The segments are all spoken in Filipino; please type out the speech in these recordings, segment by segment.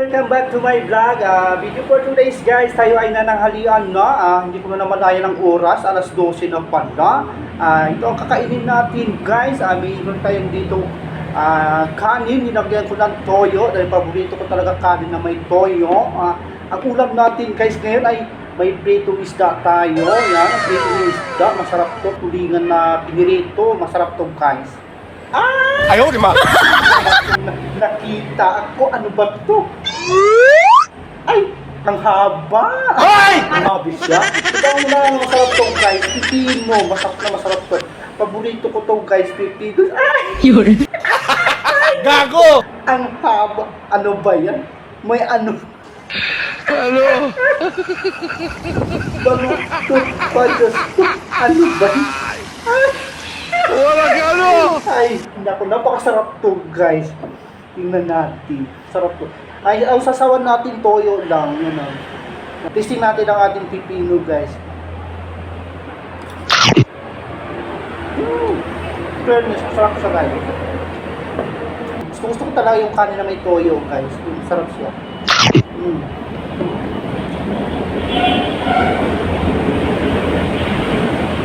welcome back to my vlog. Video for today's guys, tayo ay nananghalian na. Hindi ko na namalaya ng oras, alas 12 na pala. Ito ang kakainin natin guys. Mayroon tayong dito kanin, nilagyan ko ng toyo. Dahil paborito ko talaga kanin na may toyo. Ang ulam natin guys ngayon ay may pritong isda tayo. Yan, pritong isda. Masarap to, tulingan na pinirito. Masarap to guys. Ayaw, di ba? Nakita ako, ano ba to? Ay, ang haba! Ay! Ang haba siya. Ito ang masarap to guys, pipino. Masarap to. Paborito ko to guys, pipino. Ay! Yun. Gago! Ang haba. Ano ba yan? May ano? Ano? Baluto pa Diyos ko. Ano ba yan? Ay! Walang ano! Ay, naku, napakasarap to guys. Tingnan natin. Sarap to. Ay, ang sasawan natin toyo lang. Yun o. Testing natin ang ating pipino guys. Fairness, masarap siya guys. Gusto ko talaga yung kanin na may toyo guys. Sarap siya.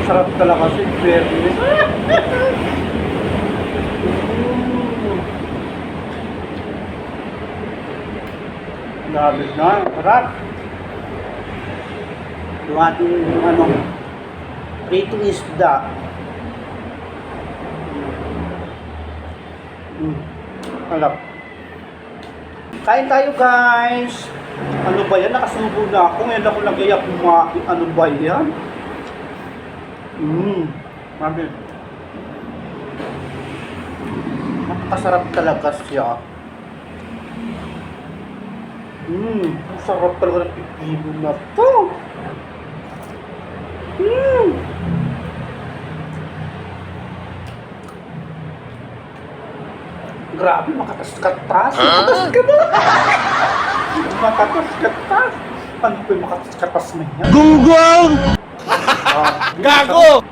Sarap talaga siya. Fairness. Grabe na, sarap. Yung ating pritong isda. Sarap. Kain tayo guys. Ano ba yan? Nakasubo na ako. Ngayon ako nag-iyak kumain. Ano ba yan? Grabe. Napakasarap talaga siya. Ang sarap talaga ng pipino na to. Grabe, makatas-katas. Makatas-katas. Ano ba yung makatas-katas na yan? Gunggong! Gago!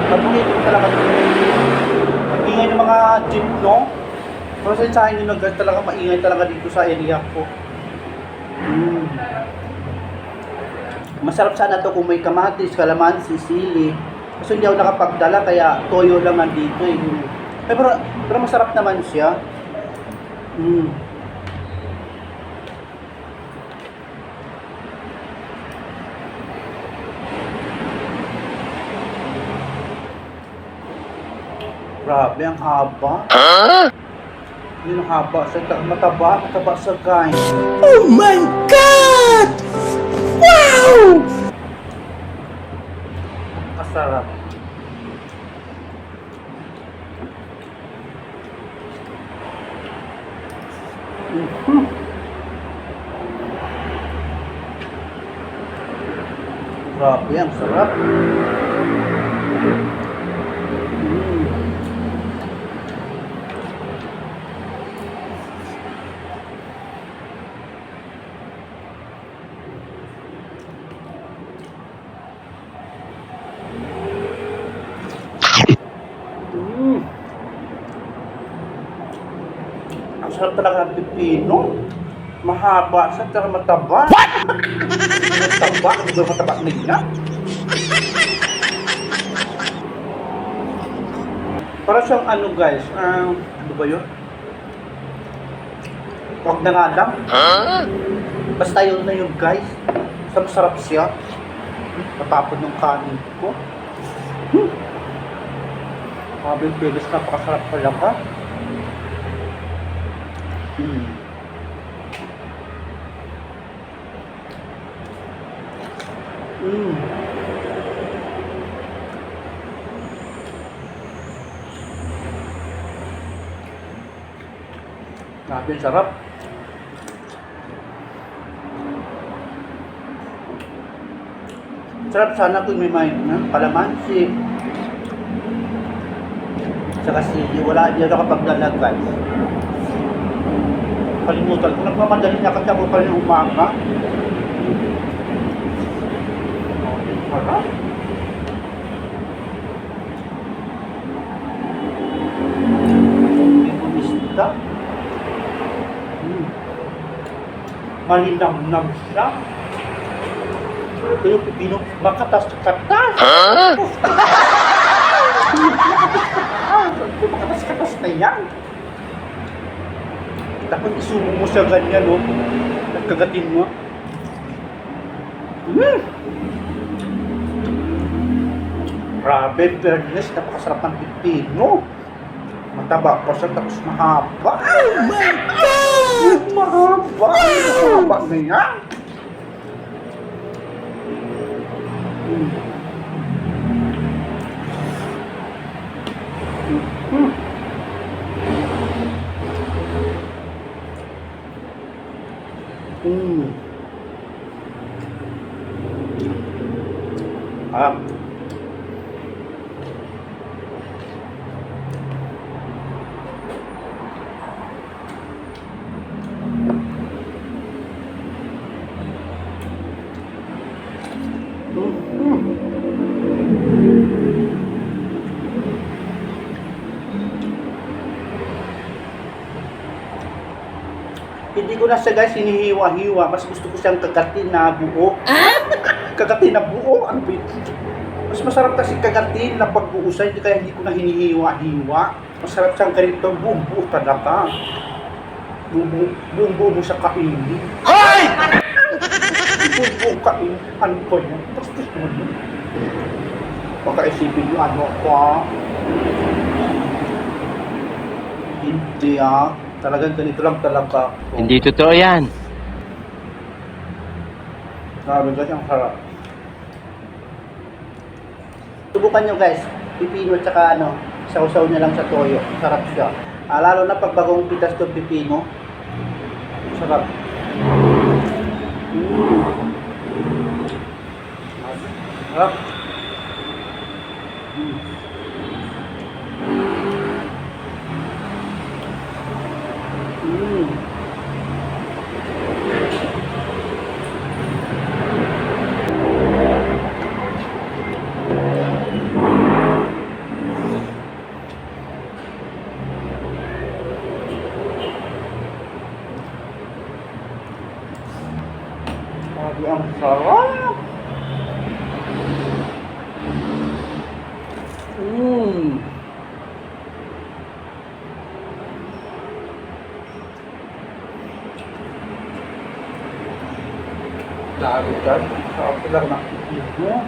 Paborito talaga ingay ng mga jeep, no? Pero sa akin yung talaga maingay talaga dito sa area ko. Masarap sana to kung may kamatis, kalamansi, sili. Kasi hindi ako nakapagdala kaya toyo lang nandito eh. Pero masarap naman siya. Grabe, ang haba. Yun ang haba. Mataba sa guys. Oh my God! Wow! Kasarap. Grabe, ang sarap. Ang sarap talaga ng pipino. Mahaba siya, pero mataba. What? Mataba? Ano ba mataba niya? Para siyang ano guys, ano ba yun? Huwag na nga lang. Basta yun na yun guys. Masarap siya. Natapon yung kanin ko. Sabi yung pilis, napakasarap talaga. Grabe, sarap. Sarap sana kung may kalamansi. Saka sili. Wala din nakapagdala guys. Kalimutan ko. Nagmamadali na kasi ako pa rin umaga. Sarap. ganda. Malinamnam siya. Ito yung pipino, makatas-katas. Makatas-katas na yan. Tapos isumo mo siya ganyan, no? Nagkagatin mo. Grabe, fairness, napakasarap ng pipino. Mataba pa siya, tapos mahaba. Oh my God! Mahaba na yan. Ah. Hindi ko na siya guys hinihiwa-hiwa. Mas gusto ko siyang kagatin na buo. Kagatin na buo? Ano ba yun? Mas masarap kasi kagatin na pagbuusan. Kaya hindi ko na hinihiwa-hiwa. Masarap siyang ganito. Buo-buo talaga. Buo-buo mo siya kainin. Hoy! Buo-buo kainin. Ano ko yun? Bastos mo yun. Baka isipin yung ano ko ah. Hindi ah. Talagang ganito lang talaga. Hindi totoo yan. Grabe guys, ang sarap. Subukan nyo guys, pipino at saka ano, sausaw nyo lang sa toyo. Sarap siya. Lalo na pag bagong pitas itong pipino. Sarap. Sarap. Grabe, ang sarap. Grabe guys, sarap talaga ng pipino.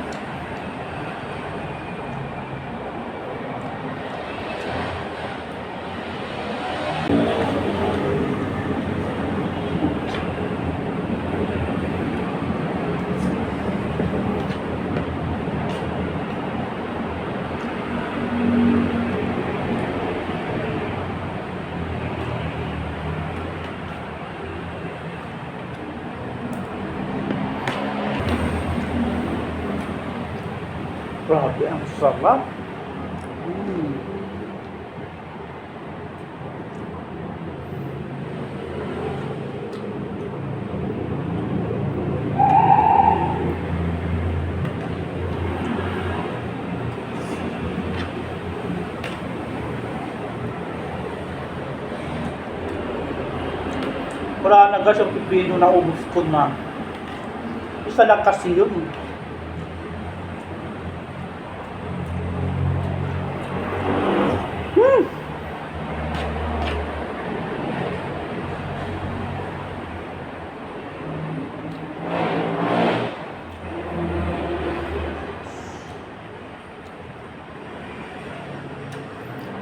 Grabe, ang sarap. Wala na guys, ang pipino na ubos ko na. Isa lang kasi yun.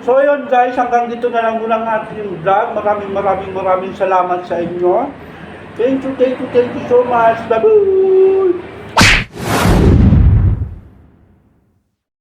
So yun guys, hanggang dito na lang muna ang ating vlog. Maraming salamat sa inyo. Thank you so much. Bye-bye!